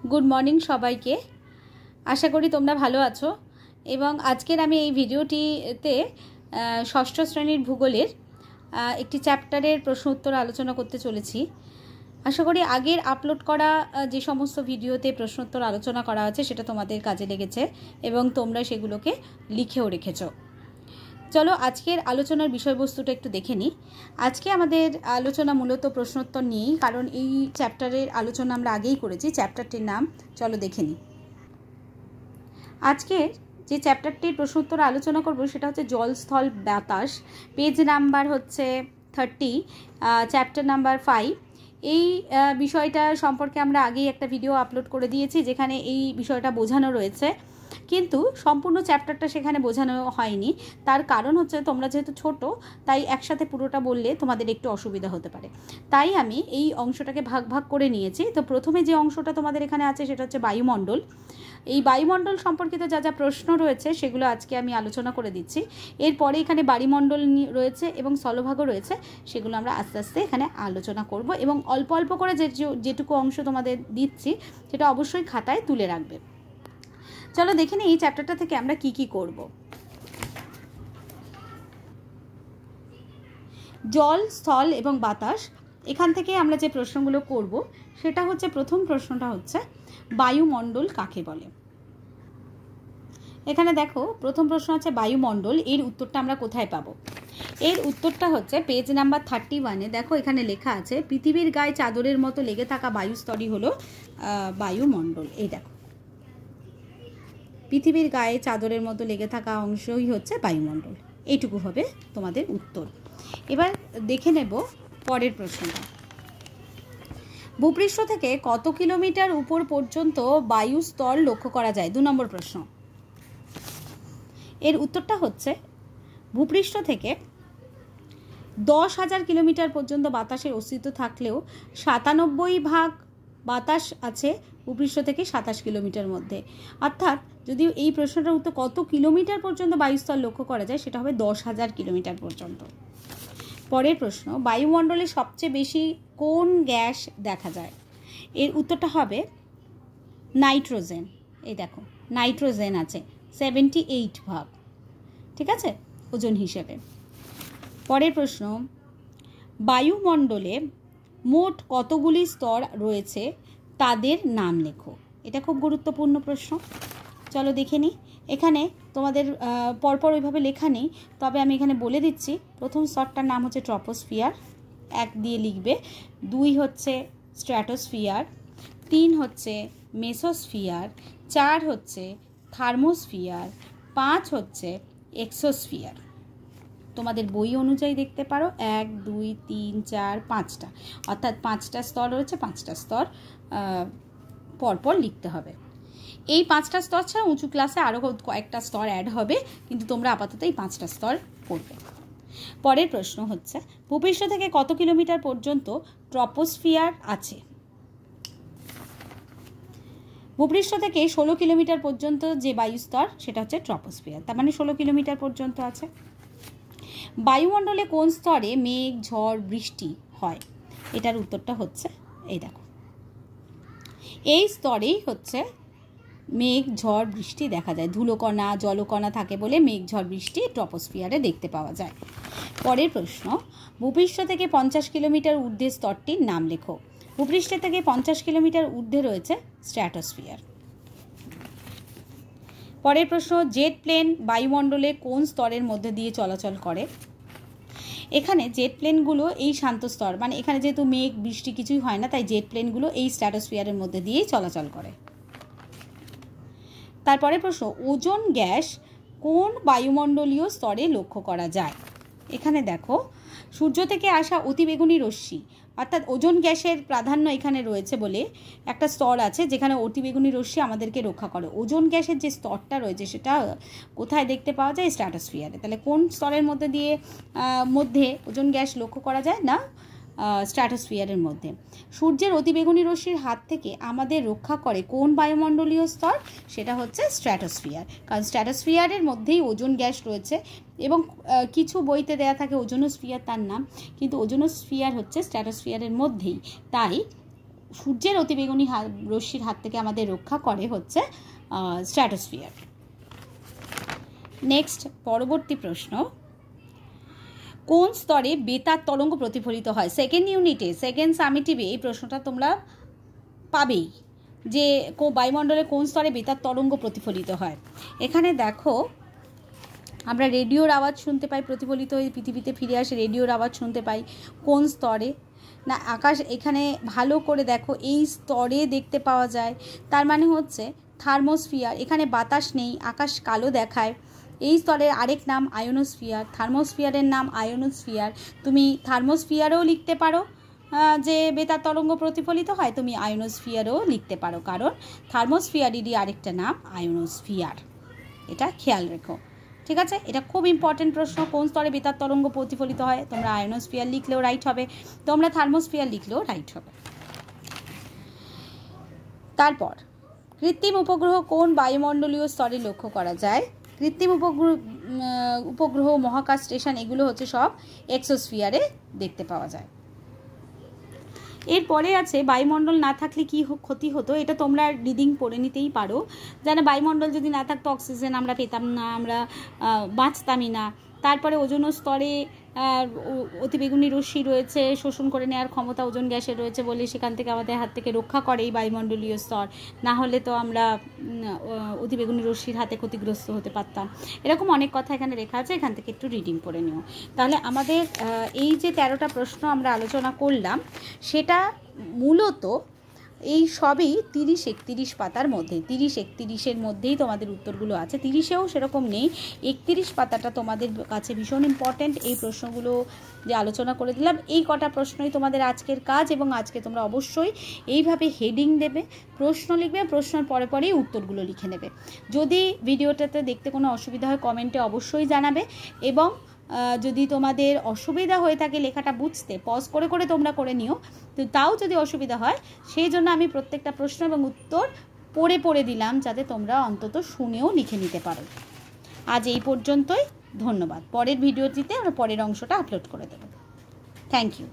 Good morning सबाइके आशा करी तोमरा भालो आछो एबं आजकेर आमी एई भिडियोटीते षष्ठ श्रेणीर भूगोलेर एकटी चैप्टारेर प्रश्न उत्तर आलोचना करते चलेछि। आशा करी आगेर आपलोड करा जे समस्त भिडियोते प्रश्न उत्तर आलोचना करा आछे सेटा तोमादेर काजे लेगेछे एबं तोमरा सेगुलोके लिखेओ रेखेछो। चलो आजकेर आलोचनार विषयबस्तुटा एकटु देखे निई। आजके आमादेर आलोचना मूलत प्रश्नोत्तर निয়েই, कारण এই চ্যাপ্টারের आलोचना आमरा আগেই করেছি। চ্যাপ্টারটির नाम चलो देखे निই। आजकेर যে চ্যাপ্টারটির প্রশ্নোত্তর আলোচনা করব সেটা হচ্ছে জল স্থল বাতাস। পেজ নাম্বার হচ্ছে 30, চ্যাপ্টার নাম্বার 5। এই বিষয়টা সম্পর্কে আমরা আগেই একটা ভিডিও আপলোড করে দিয়েছি যেখানে এই বিষয়টা বোঝানো রয়েছে, কিন্তু সম্পূর্ণ চ্যাপ্টারটা সেখানে বোঝানো হয়নি। তার কারণ হচ্ছে তোমরা যেহেতু ছোট তাই একসাথে পুরোটা বললে তোমাদের একটু অসুবিধা হতে পারে, তাই আমি এই অংশটাকে ভাগ ভাগ করে নিয়েছি। তো প্রথমে যে অংশটা তোমাদের এখানে আছে সেটা হচ্ছে বায়ুমণ্ডল। এই বায়ুমণ্ডল সম্পর্কিত যা যা প্রশ্ন রয়েছে সেগুলো আজকে আমি আলোচনা করে দিচ্ছি। এরপরে এখানে বায়ুমণ্ডল রয়েছে এবং স্থলভাগও রয়েছে, সেগুলো আমরা আস্তে আস্তে এখানে আলোচনা করব এবং অল্প অল্প করে যেটুকু অংশ তোমাদের দিচ্ছি সেটা অবশ্যই খাতায় তুলে রাখবে। চলো দেখে নিই এই চ্যাপ্টারটা থেকে আমরা কি কি করব। জল, স্থল এবং বাতাস, এখান থেকে আমরা যে প্রশ্নগুলো করব সেটা হচ্ছে, প্রথম প্রশ্নটা হচ্ছে বায়ুমণ্ডল কাকে বলে। এখানে দেখো প্রথম প্রশ্ন আছে বায়ুমণ্ডল, এর উত্তরটা আমরা কোথায় পাবো? এর উত্তরটা হচ্ছে পেজ নাম্বার 31-এ। দেখো এখানে লেখা আছে পৃথিবীর গায়ে চাদরের মতো লেগে থাকা বায়ুস্তরই হলো বায়ুমণ্ডল। এই দেখো পৃথিবীর গায়ে চাদরের মতো লেগে থাকা অংশই হচ্ছে বায়ুমণ্ডল। এইটুকু হবে তোমাদের উত্তর। এবার দেখে নেব পরের প্রশ্নটা। ভূপৃষ্ঠ থেকে কত কিলোমিটার উপর পর্যন্ত বায়ু স্তর লক্ষ্য করা যায়? 2 নম্বর প্রশ্ন। এর উত্তরটা হচ্ছে ভূপৃষ্ঠ থেকে 10,000 কিলোমিটার পর্যন্ত বাতাসের অস্তিত্ব থাকলেও 97% বাতাস আছে ভূপৃষ্ঠ থেকে 27 কিলোমিটার মধ্যে। অর্থাৎ যদি এই প্রশ্নটার উত্তর কত কিলোমিটার পর্যন্ত বায়ুস্তর লক্ষ্য করা যায় সেটা হবে 10,000 কিলোমিটার পর্যন্ত। পরের প্রশ্ন, বায়ুমণ্ডলে সবচেয়ে বেশি কোন গ্যাস দেখা যায়? এর উত্তরটা হবে নাইট্রোজেন। এই দেখো নাইট্রোজেন আছে 78%, ঠিক আছে, ওজন হিসেবে। পরের প্রশ্ন, বায়ুমণ্ডলে মোট কতগুলি স্তর রয়েছে তাদের নাম লেখো। এটা খুব গুরুত্বপূর্ণ প্রশ্ন। চলো দেখে নিই। এখানে তোমাদের পরপর ওইভাবে লেখা নেই, তবে আমি এখানে বলে দিচ্ছি। প্রথম স্তরটার নাম হচ্ছে ট্রপোস্ফিয়ার, 1 দিয়ে লিখবে। 2 হচ্ছে স্ট্র্যাটোস্ফিয়ার, 3 হচ্ছে মেসোস্ফিয়ার, 4 হচ্ছে থার্মোস্ফিয়ার, 5 হচ্ছে এক্সোস্ফিয়ার। তোমাদের বই অনুযায়ী দেখতে পারো 1, 2, 3, 4, 5টা, অর্থাৎ 5টা স্তর রয়েছে। 5টা স্তর পরপর লিখতে হবে। এই 5টা স্তর ছাড়া উঁচু ক্লাসে আরও কয়েকটা স্তর অ্যাড হবে, কিন্তু তোমরা আপাতত এই 5টা স্তর পড়বে। পরের প্রশ্ন হচ্ছে ভূপৃষ্ঠ থেকে কত কিলোমিটার পর্যন্ত ট্রপোস্ফিয়ার আছে? ভূপৃষ্ঠ থেকে 16 কিলোমিটার পর্যন্ত যে বায়ুস্তর সেটা হচ্ছে ট্রপোস্ফিয়ার, তার মানে 16 কিলোমিটার পর্যন্ত আছে। বায়ুমণ্ডলে কোন স্তরে মেঘ, ঝড়, বৃষ্টি হয়? এটার উত্তরটা হচ্ছে এই দেখো, এই স্তরেই হচ্ছে মেঘ, ঝড়, বৃষ্টি দেখা যায়। ধুলোকণা, জলকণা থাকে বলে মেঘ, ঝড়, বৃষ্টি ট্রপোস্ফিয়ারে দেখতে পাওয়া যায়। পরের প্রশ্ন, ভূপৃষ্ঠ থেকে 50 কিলোমিটার ঊর্ধ্বের স্তরটির নাম লেখো। ভূপৃষ্ঠ থেকে 50 কিলোমিটার ঊর্ধ্বে রয়েছে স্ট্র্যাটোস্ফিয়ার। পরের প্রশ্ন, জেট প্লেন বায়ুমণ্ডলে কোন স্তরের মধ্যে দিয়ে চলাচল করে? এখানে জেট প্লেনগুলো এই শান্ত স্তর, মানে এখানে যেহেতু মেঘ, বৃষ্টি কিছুই হয় না, তাই জেট প্লেনগুলো এই স্ট্র্যাটোস্ফিয়ারের মধ্যে দিয়েই চলাচল করে। তারপরে প্রশ্ন, ওজোন গ্যাস কোন বায়ুমণ্ডলীয় স্তরে লক্ষ্য করা যায়? এখানে দেখো সূর্য থেকে আসা অতিবেগুনি রশ্মি, অর্থাৎ ওজোন গ্যাসের প্রাধান্য এখানে রয়েছে বলে একটা স্তর আছে যেখানে অতিবেগুনি রশ্মি আমাদেরকে রক্ষা করে। ওজোন গ্যাসের যে স্তরটা রয়েছে সেটা কোথায় দেখতে পাওয়া যায়? স্ট্র্যাটোস্ফিয়ারে। তাহলে কোন স্তরের মধ্যে ওজোন গ্যাস লক্ষ্য করা যায় না? স্ট্র্যাটোস্ফিয়ারের মধ্যে। সূর্যের অতিবেগুনি রশ্মির হাত থেকে আমাদের রক্ষা করে কোন বায়ুমণ্ডলীয় স্তর? সেটা হচ্ছে স্ট্র্যাটোস্ফিয়ার, কারণ স্ট্র্যাটোস্ফিয়ারের মধ্যেই ওজোন গ্যাস রয়েছে এবং কিছু বইতে দেয়া থাকে ওজোনোস্ফিয়ার তার নাম, কিন্তু ওজোনোস্ফিয়ার হচ্ছে স্ট্র্যাটোস্ফিয়ারের মধ্যেই, তাই সূর্যের অতিবেগুনি রশ্মির হাত থেকে আমাদের রক্ষা করে হচ্ছে স্ট্র্যাটোস্ফিয়ার। নেক্সট পরবর্তী প্রশ্ন, কোন স্তরে বেতার তরঙ্গ প্রতিফলিত হয়? সেকেন্ড ইউনিটে, সেকেন্ড সামেটিভে এই প্রশ্নটা তোমরা পাবেই, যে বায়ুমণ্ডলে কোন স্তরে বেতার তরঙ্গ প্রতিফলিত হয়। এখানে দেখো, আমরা রেডিওর আওয়াজ শুনতে পাই, প্রতিফলিত হয়ে পৃথিবীতে ফিরে আসে রেডিওর আওয়াজ শুনতে পাই। কোন স্তরে না আকাশ, এখানে ভালো করে দেখো, এই স্তরে দেখতে পাওয়া যায়, তার মানে হচ্ছে থার্মোস্ফিয়ার। এখানে বাতাস নেই, আকাশ কালো দেখায়, এই স্তরের আরেক নাম আয়োনোস্ফিয়ার। থার্মোস্ফিয়ারের নাম আয়োনোস্ফিয়ার। তুমি থার্মোস্ফিয়ারও লিখতে পারো যে বেতার তরঙ্গ প্রতিফলিত হয়, তুমি আয়োনোস্ফিয়ারও লিখতে পারো, কারণ থার্মোস্ফিয়ারেরই আরেকটা নাম আয়োনোস্ফিয়ার। এটা খেয়াল রেখো, ঠিক আছে? এটা খুব ইম্পর্টেন্ট প্রশ্ন, কোন স্তরে বেতার তরঙ্গ প্রতিফলিত হয়। তোমরা আয়োনোস্ফিয়ার লিখলেও রাইট হবে, তোমরা থার্মোস্ফিয়ার লিখলেও রাইট হবে। তারপর, কৃত্রিম উপগ্রহ কোন বায়ুমণ্ডলীয় স্তরে লক্ষ্য করা যায়? কৃত্রিম উপগ্রহ, মহাকাশ স্টেশন, এগুলো হচ্ছে সব এক্সোস্ফিয়ারে দেখতে পাওয়া যায়। এরপরে আছে বায়ুমণ্ডল না থাকলে কি ক্ষতি হতো, এটা তোমরা রিডিং পড়ে নিতেই পারো। যেন বায়ুমণ্ডল যদি না থাকতো অক্সিজেন আমরা পেতাম না, আমরা বাঁচতামই না। তারপরে ওজোন স্তরে অতিবেগুনি রশ্মি রয়েছে, শোষণ করে নেওয়ার ক্ষমতা ওজোন গ্যাসের রয়েছে বলে সেখান থেকে আমাদের হাত থেকে রক্ষা করে এই বায়ুমণ্ডলীয় স্তর, না হলে তো আমরা অতিবেগুনি রশ্মির হাতে ক্ষতিগ্রস্ত হতে পারতাম। এরকম অনেক কথা এখানে লেখা আছে, এখান থেকে একটু রিডিং করে নিও। তাহলে আমাদের এই যে 13টা প্রশ্ন আমরা আলোচনা করলাম, সেটা মূলত এই সবই 30-31 পাতার মধ্যে, 30-31-এর মধ্যেই তোমাদের উত্তরগুলো আছে। 30-এও সেরকম নেই, 31 পাতাটা তোমাদের কাছে ভীষণ ইম্পর্ট্যান্ট। এই প্রশ্নগুলো যে আলোচনা করে দিলাম, এই কটা প্রশ্নই তোমাদের আজকের কাজ, এবং আজকে তোমরা অবশ্যই এইভাবে হেডিং দেবে, প্রশ্ন লিখবে, প্রশ্নের পরে পরেই উত্তরগুলো লিখে নেবে। যদি ভিডিওটাতে দেখতে কোনো অসুবিধা হয় কমেন্টে অবশ্যই জানাবে, এবং যদি তোমাদের অসুবিধা হয়ে থাকে লেখাটা বুঝতে, পজ করে করে তোমরা করে নিও, তো তাও যদি অসুবিধা হয় সেই জন্য আমি প্রত্যেকটা প্রশ্ন এবং উত্তর পড়ে পড়ে দিলাম, যাতে তোমরা অন্তত শুনেও লিখে নিতে পারো। আজ এই পর্যন্তই, ধন্যবাদ। পরের ভিডিওটিতে আমরা পরের অংশটা আপলোড করে দেব। Thank you.